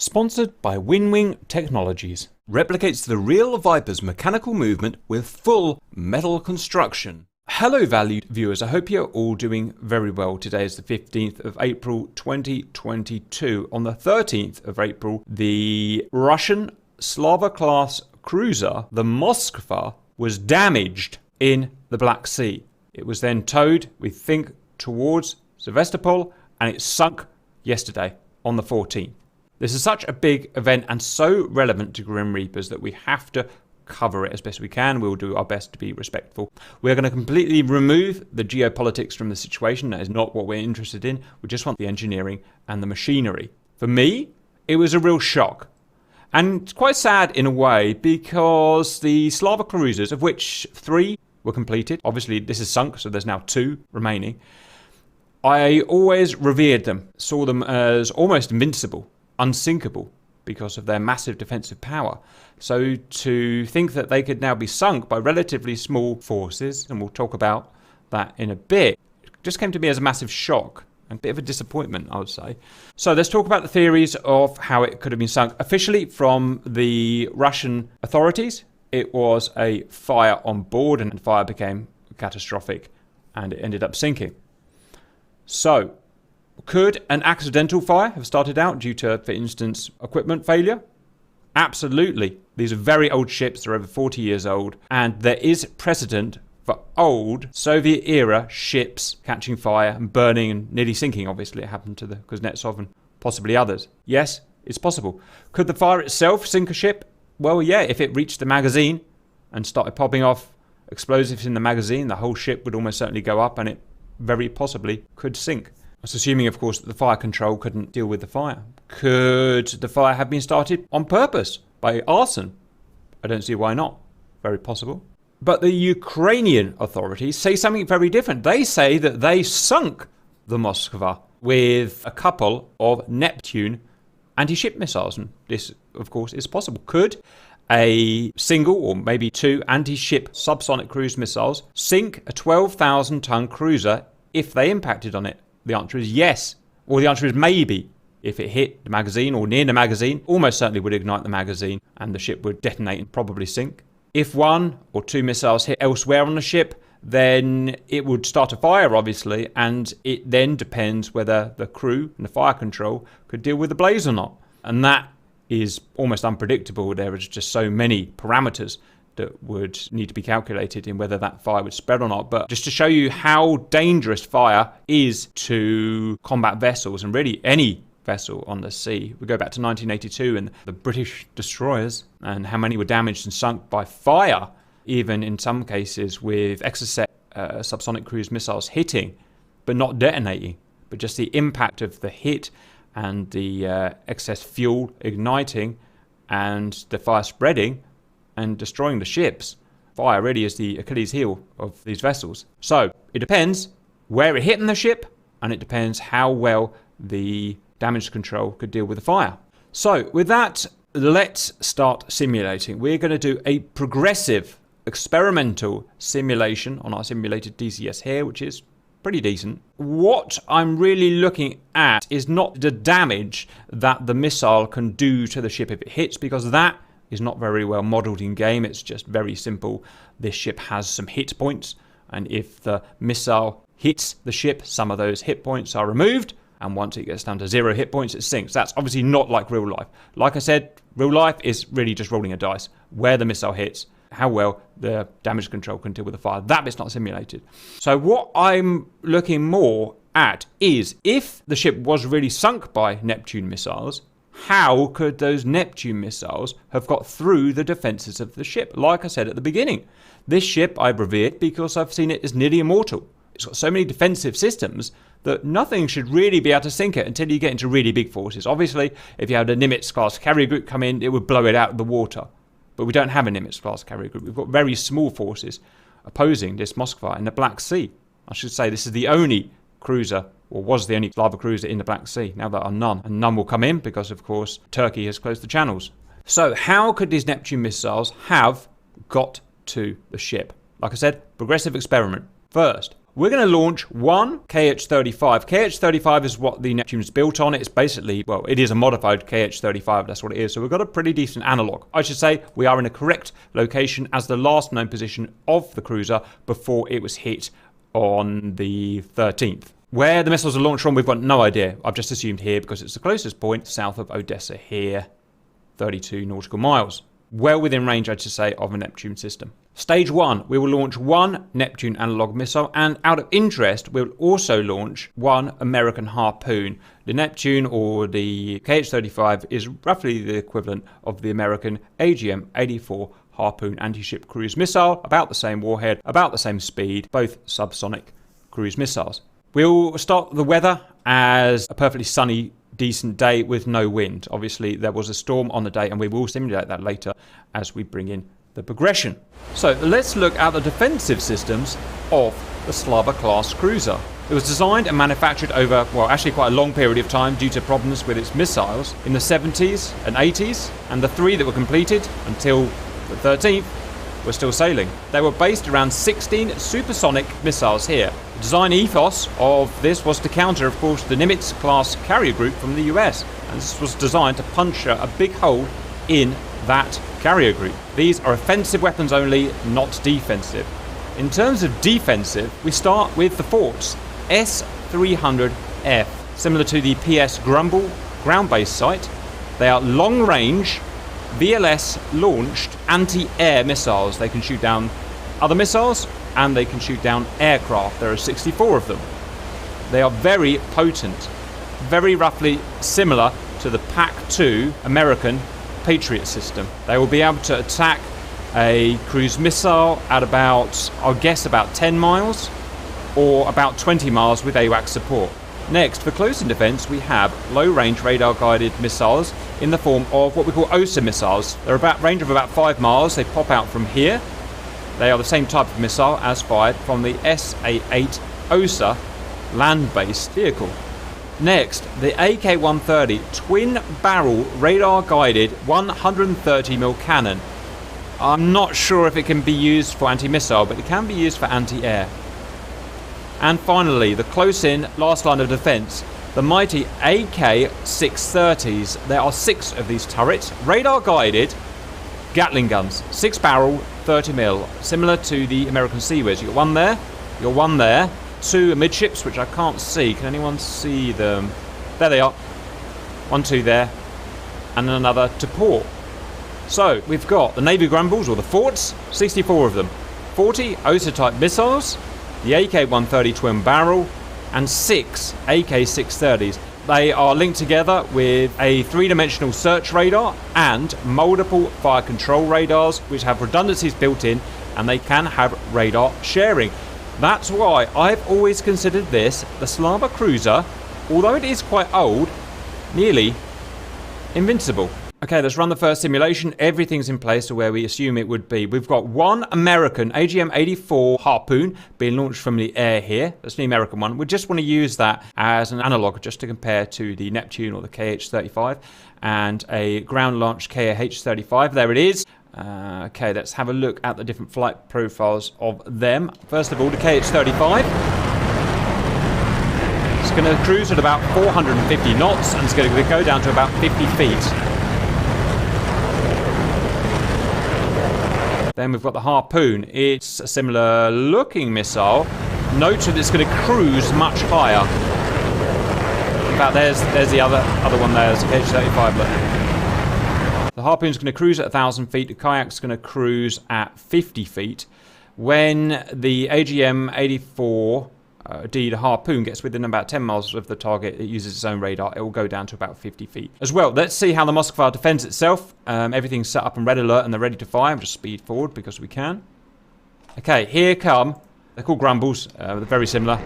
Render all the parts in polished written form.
Sponsored by Winwing Technologies. Replicates the real Viper's mechanical movement with full metal construction. Hello valued viewers, I hope you're all doing very well. Today is the 15th of April 2022. On the 13th of April, the Russian Slava class cruiser, the MOSZKVA, was damaged in the Black Sea. It was then towed, we think, towards Sevastopol, and it sunk yesterday on the 14th. This is such a big event and so relevant to Grim Reapers that we have to cover it as best we can. We'll do our best to be respectful. We're going to completely remove the geopolitics from the situation. That is not what we're interested in. We just want the engineering and the machinery. For me, it was a real shock. And quite sad in a way, because the Slava cruisers, of which 3 were completed, obviously this is sunk, so there's now 2 remaining. I always revered them, saw them as almost invincible, unsinkable, because of their massive defensive power. So to think that they could now be sunk by relatively small forces, and we'll talk about that in a bit, just came to me as a massive shock and a bit of a disappointment, I would say. So let's talk about the theories of how it could have been sunk. Officially from the Russian authorities, it was a fire on board, and the fire became catastrophic and it ended up sinking. So could an accidental fire have started out due to, for instance, equipment failure? Absolutely. These are very old ships. They're over 40 years old. And there is precedent for old Soviet-era ships catching fire and burning and nearly sinking. Obviously, it happened to the Kuznetsov and possibly others. Yes, it's possible. Could the fire itself sink a ship? Well, yeah, if it reached the magazine and started popping off explosives in the magazine, the whole ship would almost certainly go up and it very possibly could sink. That's assuming, of course, that the fire control couldn't deal with the fire. Could the fire have been started on purpose by arson? I don't see why not. Very possible. But the Ukrainian authorities say something very different. They say that they sunk the MOSZKVA with a couple of Neptune anti-ship missiles. And this, of course, is possible. Could a single or maybe 2 anti-ship subsonic cruise missiles sink a 12,000-ton cruiser if they impacted on it? The answer is yes. Or the answer is maybe. If it hit the magazine or near the magazine, almost certainly would ignite the magazine and the ship would detonate and probably sink. If 1 or 2 missiles hit elsewhere on the ship, then it would start a fire, obviously, and it then depends whether the crew and the fire control could deal with the blaze or not. And that is almost unpredictable. There is just so many parameters that would need to be calculated in whether that fire would spread or not. But just to show you how dangerous fire is to combat vessels, and really any vessel on the sea. We go back to 1982 and the British destroyers, and how many were damaged and sunk by fire, even in some cases with Exocet subsonic cruise missiles hitting, but not detonating, but just the impact of the hit and the excess fuel igniting and the fire spreading and destroying the ships. Fire really is the Achilles heel of these vessels. So it depends where it hit in the ship, and it depends how well the damage control could deal with the fire. So with that, let's start simulating. We're going to do a progressive experimental simulation on our simulated DCS here, which is pretty decent. What I'm really looking at is not the damage that the missile can do to the ship if it hits, because that is not very well modeled in game. It's just very simple. This ship has some hit points, and if the missile hits the ship, some of those hit points are removed, and once it gets down to 0 hit points, it sinks. That's obviously not like real life. Like I said, real life is really just rolling a dice. Where the missile hits, how well the damage control can deal with the fire. That bit's not simulated. So what I'm looking more at is, if the ship was really sunk by Neptune missiles, how could those Neptune missiles have got through the defenses of the ship? Like I said at the beginning, this ship I've revered because I've seen it as nearly immortal. It's got so many defensive systems that nothing should really be able to sink it until you get into really big forces. Obviously, if you had a Nimitz-class carrier group come in, it would blow it out of the water. But we don't have a Nimitz-class carrier group. We've got very small forces opposing this MOSZKVA in the Black Sea. I should say this is the only cruiser, or was the only Slava cruiser in the Black Sea. Now there are none. And none will come in because, of course, Turkey has closed the channels. So how could these Neptune missiles have got to the ship? Like I said, progressive experiment. First, we're going to launch one KH-35. KH-35 is what the Neptune is built on. It's basically, well, it is a modified KH-35. That's what it is. So we've got a pretty decent analog. I should say we are in a correct location as the last known position of the cruiser before it was hit on the 13th. Where the missiles are launched from, we've got no idea. I've just assumed here because it's the closest point south of Odessa here, 32 nautical miles. Well within range, I should say, of a Neptune system. Stage 1, we will launch one Neptune analog missile, and out of interest, we'll also launch one American Harpoon. The Neptune, or the KH-35, is roughly the equivalent of the American AGM-84 Harpoon anti-ship cruise missile, about the same warhead, about the same speed, both subsonic cruise missiles. We'll start the weather as a perfectly sunny, decent day with no wind. Obviously, there was a storm on the day, and we will simulate that later as we bring in the progression. So let's look at the defensive systems of the Slava class cruiser. It was designed and manufactured over, well, actually quite a long period of time due to problems with its missiles in the 70s and 80s, and the 3 that were completed until the 13th were still sailing. They were based around 16 supersonic missiles here. The design ethos of this was to counter, of course, the Nimitz class carrier group from the US, and this was designed to puncture a big hole in that carrier group. These are offensive weapons only, not defensive. In terms of defensive, we start with the forts. S-300F, similar to the PS Grumble ground-based sight. They are long-range, VLS-launched anti-air missiles. They can shoot down other missiles, and they can shoot down aircraft. There are 64 of them. They are very potent, very roughly similar to the PAC-2 American Patriot system. They will be able to attack a cruise missile at about, I'll guess, about 10 miles or about 20 miles with AWACS support. Next, for close-in defense, we have low-range radar-guided missiles in the form of what we call OSA missiles. They're about range of about 5 miles. They pop out from here. They are the same type of missile as fired from the SA-8 OSA land-based vehicle. Next, the AK-130 twin-barrel radar-guided 130mm cannon. I'm not sure if it can be used for anti-missile, but it can be used for anti-air. And finally, the close-in last line of defense, the mighty AK-630s. There are 6 of these turrets, radar-guided Gatling guns, 6-barrel, 30mm, similar to the American Seaways. You got one there, you got one there, 2 amidships, which I can't see. Can anyone see them? There they are. 1, 2 there, and another to port. So we've got the Navy Grumbles, or the forts, 64 of them, 40 OSA-type missiles, the AK-130 twin barrel, and 6 AK-630s. They are linked together with a 3-dimensional search radar and multiple fire control radars, which have redundancies built in, and they can have radar sharing. That's why I've always considered this, the Slava cruiser, although it is quite old, nearly invincible. Okay, let's run the first simulation. Everything's in place to where we assume it would be. We've got one American AGM-84 Harpoon being launched from the air here. That's the American one. We just want to use that as an analog just to compare to the Neptune or the KH-35 and a ground-launched KH-35. There it is. Okay, let's have a look at the different flight profiles of them. First of all, the KH-35. It's going to cruise at about 450 knots and it's going to go down to about 50 feet. Then we've got the Harpoon. It's a similar looking missile. Note that it's going to cruise much higher. In fact, there's the other one there. There's a KH-35. Look. The Harpoon's going to cruise at 1,000 feet. The Kayak's going to cruise at 50 feet. When the AGM-84, the Harpoon, gets within about 10 miles of the target, it uses its own radar. It will go down to about 50 feet. As well, let's see how the MOSZKVA defends itself. Everything's set up in red alert and they're ready to fire. I'm just speed forward because we can. Okay, here come. They're called Grumbles. They're very similar.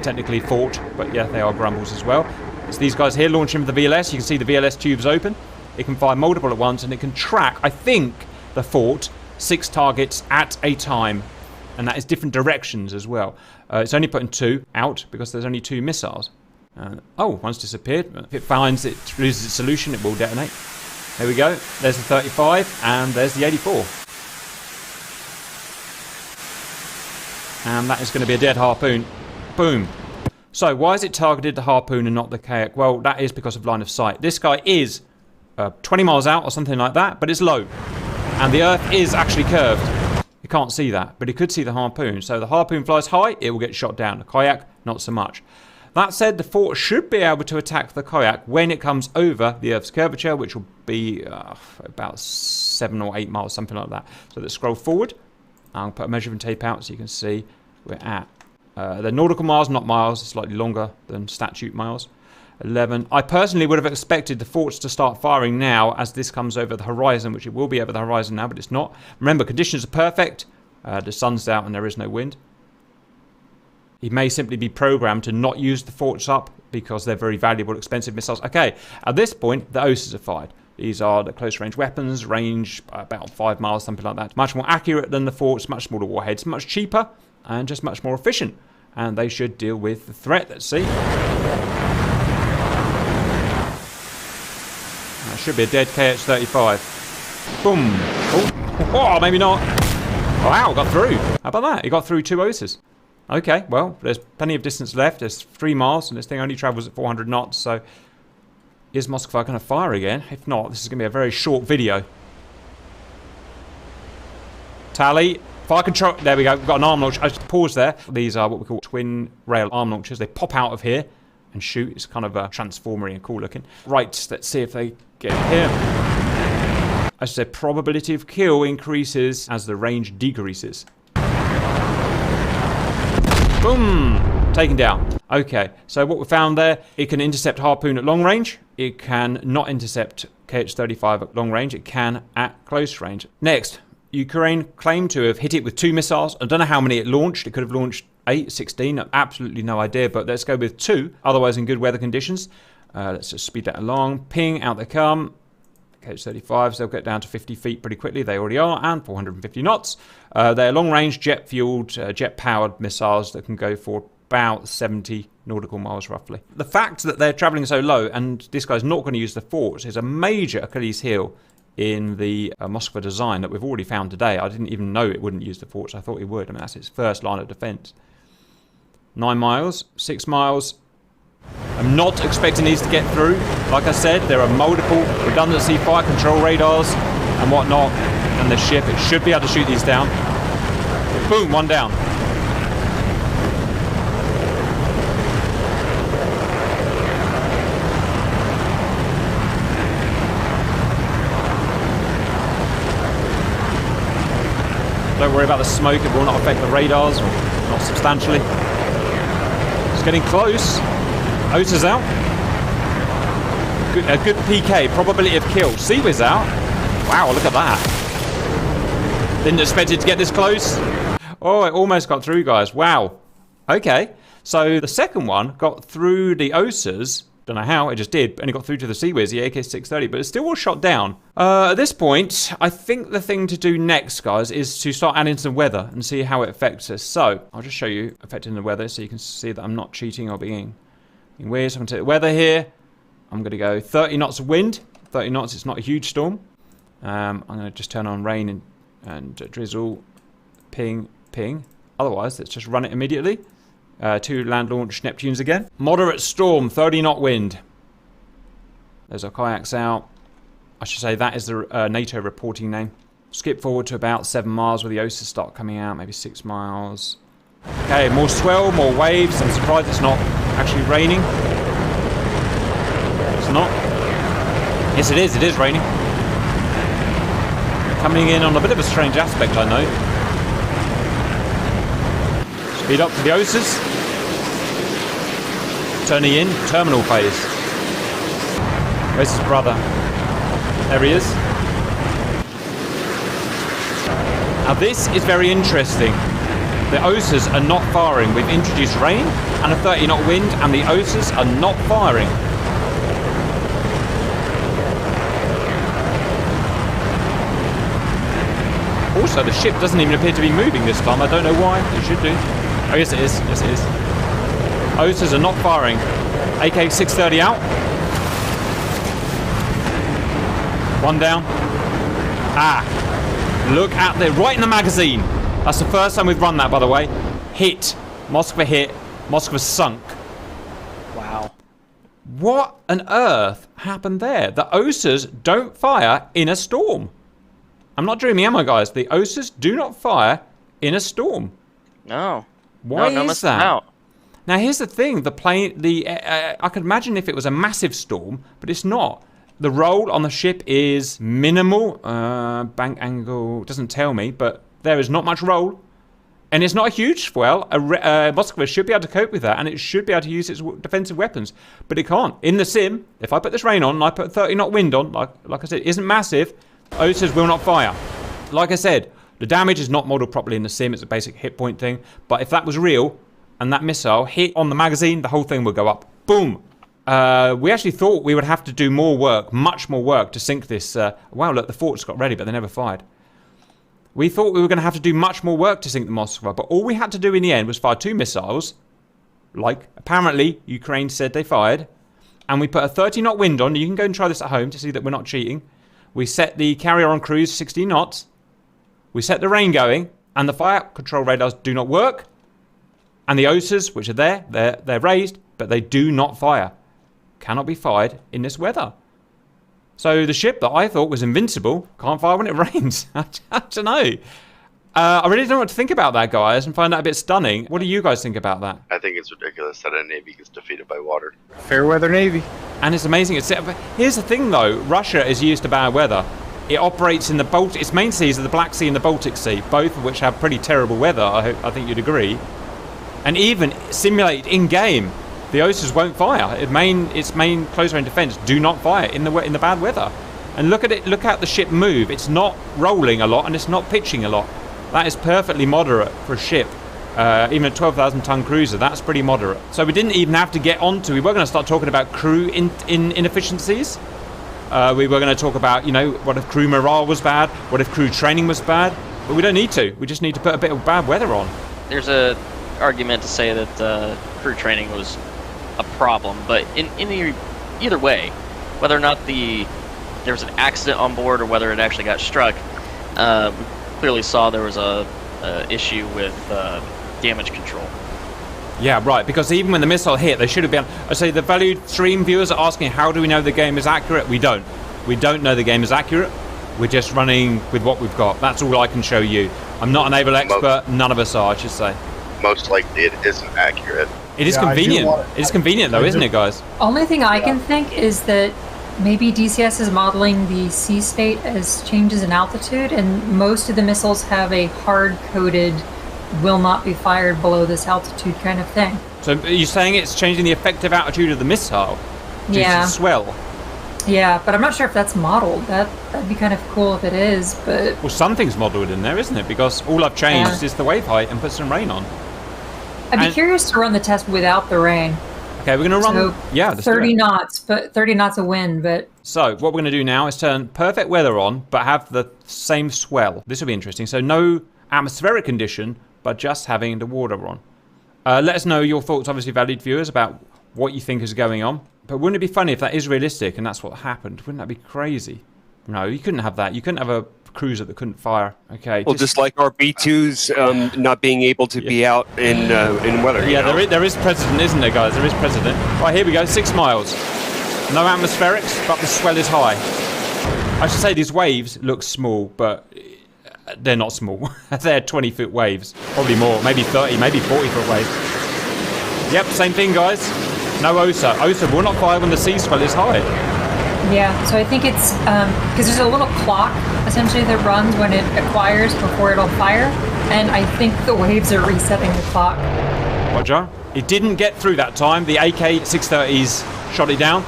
Technically fort, but yeah, they are Grumbles as well. It's these guys here launching with the VLS. You can see the VLS tubes open. It can fire multiple at once and it can track, I think, the fort 6 targets at a time. And that is different directions as well. It's only putting 2 out because there's only 2 missiles. Oh, one's disappeared. If it finds it loses its solution, it will detonate. There we go. There's the 35 and there's the 84. And that is going to be a dead harpoon. Boom. So, why is it targeted the harpoon and not the kayak? Well, that is because of line of sight. This guy is 20 miles out or something like that, but it's low. And the earth is actually curved. You can't see that, but he could see the harpoon. So the harpoon flies high, it will get shot down. The kayak, not so much. That said, the fort should be able to attack the kayak when it comes over the Earth's curvature, which will be about 7 or 8 miles, something like that. So let's scroll forward. I'll put a measuring tape out so you can see we're at. The nautical miles, not miles, slightly longer than statute miles. 11. I personally would have expected the forts to start firing now as this comes over the horizon, which it will be over the horizon now, but it's not. Remember, conditions are perfect. The sun's out and there is no wind. He may simply be programmed to not use the forts up because they're very valuable, expensive missiles. Okay, at this point, the OSAs are fired. These are the close-range weapons, range about 5 miles, something like that. Much more accurate than the forts, much smaller warheads, much cheaper, and just much more efficient. And they should deal with the threat. Let's see. That should be a dead KH-35. Boom. Oh, maybe not. Wow, got through. How about that? He got through 2 OSAs. Okay, well, there's plenty of distance left. There's 3 miles, and this thing only travels at 400 knots, so is MOSZKVA going to fire again? If not, this is going to be a very short video. Tally. Fire control. There we go. We've got an arm launcher. I just pause there. These are what we call twin rail arm launchers. They pop out of here and shoot. It's kind of a transformery and cool looking. Right, let's see if they get here. I should say probability of kill increases as the range decreases. Boom! Taken down. Okay, so what we found there, it can intercept harpoon at long range. It can not intercept KH-35 at long range. It can at close range. Next, Ukraine claimed to have hit it with 2 missiles. I don't know how many it launched. It could have launched 8, 16. Absolutely no idea, but let's go with 2. Otherwise, in good weather conditions. Let's just speed that along. Ping, out they come. KH-35s, they'll get down to 50 feet pretty quickly. They already are, and 450 knots. They're long-range, jet-fueled, jet-powered missiles that can go for about 70 nautical miles, roughly. The fact that they're traveling so low, and this guy's not going to use the forts, is a major Achilles heel in the MOSZKVA design that we've already found today. I didn't even know it wouldn't use the forts. I thought it would. I mean, that's its first line of defense. 9 miles, 6 miles. I'm not expecting these to get through. Like I said, there are multiple redundancy fire control radars and whatnot. And the ship, it should be able to shoot these down. Boom, 1 down. Don't worry about the smoke, it will not affect the radars, or not substantially. It's getting close. OSA's out. A good PK, probability of kill. Seaways out. Wow, look at that. Didn't expect it to get this close. Oh, it almost got through, guys. Wow. Okay, so the second one got through the OSAs. Don't know how, it just did, and it got through to the Seaways, the AK-630, but it still was shot down. At this point, I think the thing to do next, guys, is to start adding some weather and see how it affects us. So, I'll just show you affecting the weather so you can see that I'm not cheating or being weird. So I'm going to take the weather here. I'm going to go 30 knots of wind. 30 knots, it's not a huge storm. I'm going to just turn on rain and drizzle, ping, ping. Otherwise, let's just run it immediately. 2 land-launched Neptunes again. Moderate storm, 30 knot wind. There's our kayaks out. I should say that is the NATO reporting name. Skip forward to about 7 miles where the OSAs start coming out, maybe 6 miles. Okay, more swell, more waves. I'm surprised it's not actually raining. It's not. Yes, it is raining. Coming in on a bit of a strange aspect, I know. Speed up to the OSAs. Turning in, terminal phase. Where's his brother? There he is. Now this is very interesting. The OSAs are not firing. We've introduced rain and a 30 knot wind, and the OSAs are not firing. Also, the ship doesn't even appear to be moving this time. I don't know why. It should do. Oh, yes it is. Yes it is. OSAs are not firing. AK-630 out. 1 down. Ah. Look at the... Right in the magazine. That's the first time we've run that, by the way. hit. Moskva sunk. Wow. What on earth happened there? The OSAs don't fire in a storm. I'm not dreaming, am I, guys? The OSAs do not fire in a storm. No. Why no, is that? Now, here's the thing. The plane, I could imagine if it was a massive storm, but it's not. The roll on the ship is minimal. Bank angle doesn't tell me, but there is not much roll. And it's not a huge swell. Moskva should be able to cope with that, and it should be able to use its defensive weapons. But it can't. In the sim, if I put this rain on and I put 30 knot wind on, like I said, it isn't massive, OSAs will not fire. Like I said, the damage is not modelled properly in the sim. It's a basic hit point thing. But if that was real, and that missile hit on the magazine, the whole thing would go up. Boom! We actually thought we would have to do more work, much more work, to sink this. Wow, look, the forts got ready, but they never fired. We thought we were going to have to do much more work to sink the Moskva, but all we had to do in the end was fire 2 missiles, like apparently Ukraine said they fired, and we put a 30 knot wind on. You can go and try this at home to see that we're not cheating. We set the carrier on cruise 16 knots. We set the rain going, and the fire control radars do not work. And the OSAs, which are there, they're raised, but they do not fire. Cannot be fired in this weather. So the ship that I thought was invincible can't fire when it rains. I don't know. I really don't know what to think about that, guys, and find that a bit stunning. What do you guys think about that? I think it's ridiculous that a navy gets defeated by water. Fair weather navy. And it's amazing. Here's the thing, though. Russia is used to bad weather. It operates in the Baltic. Its main seas are the Black Sea and the Baltic Sea, both of which have pretty terrible weather. I think you'd agree. And even simulated in-game, the OSAs won't fire. Its main close-range defense do not fire in the bad weather. And look at it. Look at the ship move. It's not rolling a lot and it's not pitching a lot. That is perfectly moderate for a ship. Even a 12,000-ton cruiser, that's pretty moderate. So we didn't even have to get onto. We were going to start talking about crew inefficiencies. We were going to talk about, you know, what if crew morale was bad? What if crew training was bad? But we don't need to. We just need to put a bit of bad weather on. There's a argument to say that crew training was a problem, but in either way, whether or not there was an accident on board or whether it actually got struck, we clearly saw there was a issue with damage control. Yeah, right, because even when the missile hit, they should have been... I say the valued stream viewers are asking, how do we know the game is accurate? We don't. We don't know the game is accurate. We're just running with what we've got. That's all I can show you. I'm not a naval expert. None of us are, I should say. Most likely it isn't accurate. It is convenient. It is convenient, though, isn't it, guys? Only thing I can think is that maybe DCS is modeling the sea state as changes in altitude, and most of the missiles have a hard-coded will not be fired below this altitude kind of thing. So are you saying it's changing the effective altitude of the missile due to swell? Yeah, but I'm not sure if that's modeled. That'd be kind of cool if it is, but... Well, something's modeled in there, isn't it? Because all I've changed is the wave height and put some rain on. I'd be curious to run the test without the rain. Okay, we're going to run... Yeah, 30 knots, but 30 knots of wind, but... So, what we're going to do now is turn perfect weather on, but have the same swell. This will be interesting. So, no atmospheric condition, but just having the water on. Let us know your thoughts, obviously, valued viewers, about what you think is going on. But wouldn't it be funny if that is realistic and that's what happened? Wouldn't that be crazy? No, you couldn't have that. You couldn't have a cruiser that couldn't fire. Okay. Well, just like our B2s not being able to be out in weather. Yeah, there is precedent, isn't there, guys? There is precedent. Right, here we go. 6 miles. No atmospherics, but the swell is high. I should say these waves look small, but they're not small. They're 20-foot waves. Probably more. Maybe 30, maybe 40-foot waves. Yep, same thing, guys. No OSA. OSA will not fire when the sea swell is high. Yeah, so I think it's because there's a little clock essentially that runs when it acquires before it'll fire, and I think the waves are resetting the clock. Roger. It didn't get through that time. The AK-630s shot it down.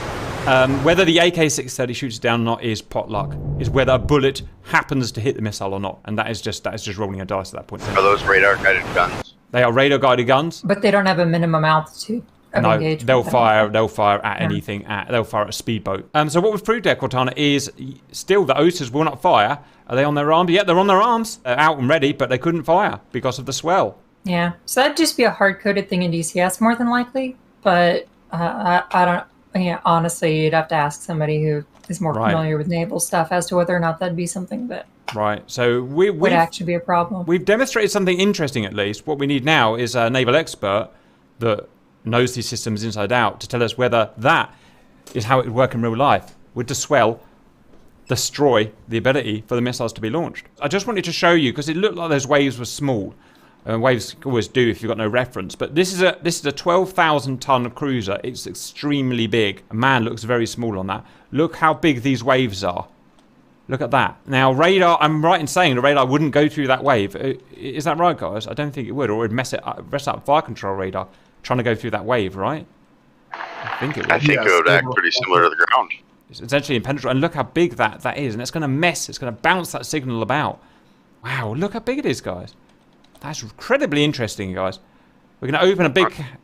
Whether the AK-630 shoots it down or not is pot luck. Is whether a bullet happens to hit the missile or not, and that is just rolling a dice at that point. Are those radar-guided guns? They are radar-guided guns. But they don't have a minimum altitude. No, they'll fire at anything. They'll fire at a speedboat. So what we've proved there, Cortana, is still the OSAs will not fire. Are they on their arms? Yeah, they're on their arms. They're out and ready, but they couldn't fire because of the swell. Yeah, so that'd just be a hard-coded thing in DCS more than likely. But I don't. Yeah, honestly, you'd have to ask somebody who is more familiar with naval stuff as to whether or not that'd be something that. Right, so would actually be a problem. We've demonstrated something interesting at least. What we need now is a naval expert that knows these systems inside out to tell us whether that is how it would work in real life. Would the swell destroy the ability for the missiles to be launched? I just wanted to show you because it looked like those waves were small. Waves always do if you've got no reference. But this is a 12,000 ton cruiser. It's extremely big. A man looks very small on that. Look how big these waves are. Look at that. Now radar, I'm right in saying the radar wouldn't go through that wave. Is that right, guys? I don't think it would, or it'd mess up fire control radar trying to go through that wave, right? I think it would. I think it would act pretty similar to the ground. It's essentially impenetrable. And look how big that is. And it's going to mess. It's going to bounce that signal about. Wow, look how big it is, guys. That's incredibly interesting, guys. We're going to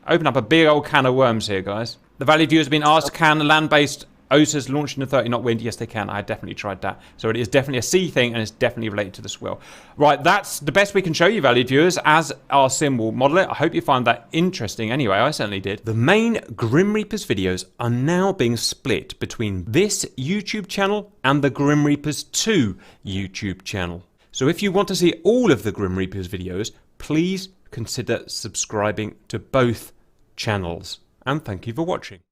open up a big old can of worms here, guys. The valued viewers have been asked, can land-based OSAs launch in a 30-knot wind? Yes, they can. I definitely tried that. So it is definitely a sea thing, and it's definitely related to the swell. Right, that's the best we can show you, valued viewers, as our sim will model it. I hope you find that interesting. Anyway, I certainly did. The main Grim Reapers videos are now being split between this YouTube channel and the Grim Reapers 2 YouTube channel. So if you want to see all of the Grim Reapers videos, please consider subscribing to both channels. And thank you for watching.